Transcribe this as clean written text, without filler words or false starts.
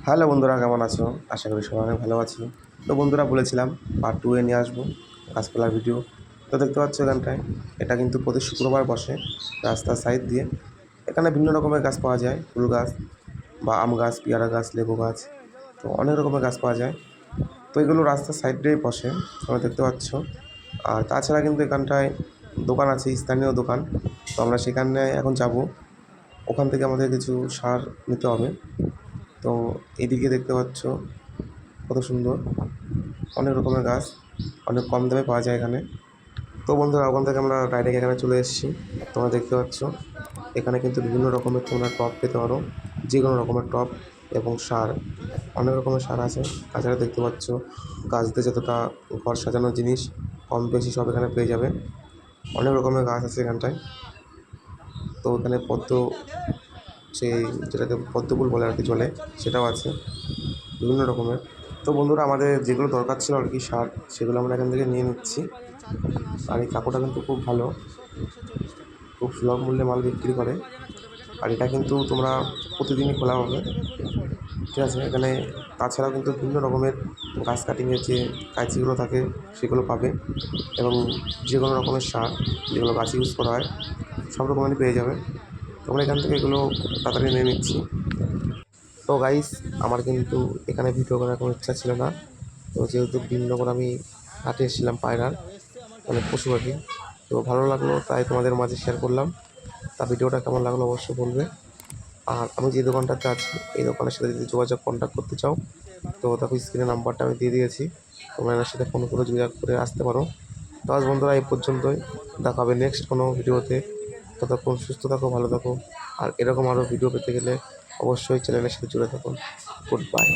Hello বন্ধুরা, কেমন আছো? আশা করি সবাই অনেক ভালো আছো। তো বন্ধুরা, বলেছিলাম পার্ট 2 এ নিয়ে আসবো গাছপালার ভিডিও। তো দেখতে পাচ্ছ এখানটায়, এটা কিন্তু প্রতি শুক্রবার বসে রাস্তার সাইড দিয়ে। এখানে বিভিন্ন রকমের গাছ পাওয়া যায়, ফুল গাছ বা আম গাছ, পেয়ারা গাছ, লেবু গাছ, তো অনেক রকমের গাছ পাওয়া যায়। তো এগুলো রাস্তার সাইড দিয়েই বসে, তোমরা দেখতে পাচ্ছ। আর তাছাড়া কিন্তু এখানটায় দোকান আছে, স্থানীয় দোকান। তো আমরা সেখানে এখন যাব, ওখান থেকে আমাদের কিছু সার নিতে হবে। তো এদিকে দেখতে পাচ্ছ কত সুন্দর, অনেক রকমের গাছ, অনেক কম দামে পাওয়া যায় এখানে। তো বন্ধুরা, ওখান থেকে আমরা ডাইরেক্ট এখানে চলে এসেছি। তোমরা দেখতে পাচ্ছ এখানে কিন্তু বিভিন্ন রকমের তোমরা টব পেতে পারো, যে কোনো রকমের টব এবং সার, অনেক রকমের সার আছে। তাছাড়া দেখতে পাচ্ছ গাছ দিয়ে যতটা ঘর সাজানোর জিনিস কম বেশি সব এখানে পেয়ে যাবে। অনেক রকমের গাছ আছে এখানটায়। তো এখানে পদ্ম, সেই যেটাকে পদ্ম ফুল বলে আর কি চলে, সেটাও আছে বিভিন্ন রকমের। তো বন্ধুরা, আমাদের যেগুলো দরকার ছিল আর কি সার, সেগুলো আমরা এখান থেকে নিয়ে নিচ্ছি। আর এই কাকুটা কিন্তু খুব ভালো, খুব সুলভ মূল্যে মাল বিক্রি করে। আর এটা কিন্তু তোমরা প্রতিদিনই খোলা হবে, ঠিক আছে? এখানে তাছাড়াও কিন্তু বিভিন্ন রকমের গাছ কাটিংয়ের যে কাঁচিগুলো থাকে সেগুলো পাবে, এবং যে কোনো রকমের সার যেগুলো গাছে ইউজ করা হয় সব রকমেরই পেয়ে যাবে। তোমরা এখান থেকে এগুলো তাড়াতাড়ি নিয়ে নিচ্ছি। তো গাইস, আমার কিন্তু এখানে ভিডিও করার কোনো ইচ্ছা ছিল না। তো যেহেতু ভিন্নগর আমি হাটে এসেছিলাম পায়রার, মানে পশু পাখি, তো ভালো লাগলো তাই তোমাদের মাঝে শেয়ার করলাম। তা ভিডিওটা কেমন লাগলো অবশ্যই বলবে। আর আমি যে দোকানটাতে আছি, এই দোকানের সাথে যদি যোগাযোগ কন্ট্যাক্ট করতে চাও, তো দেখো স্ক্রিনে নাম্বারটা আমি দিয়ে দিয়েছি, তোমরা এনার সাথে ফোন করে যোগাযোগ করে আসতে পারো। তো আজ বন্ধুরা এই পর্যন্তই, দেখা হবে নেক্সট কোনো ভিডিওতে। ততক্ষণ সুস্থ থাকো, ভালো থাকো। আর এরকম আরও ভিডিও পেতে গেলে অবশ্যই চ্যানেলের সাথে জুড়ে থাকুন। Good bye.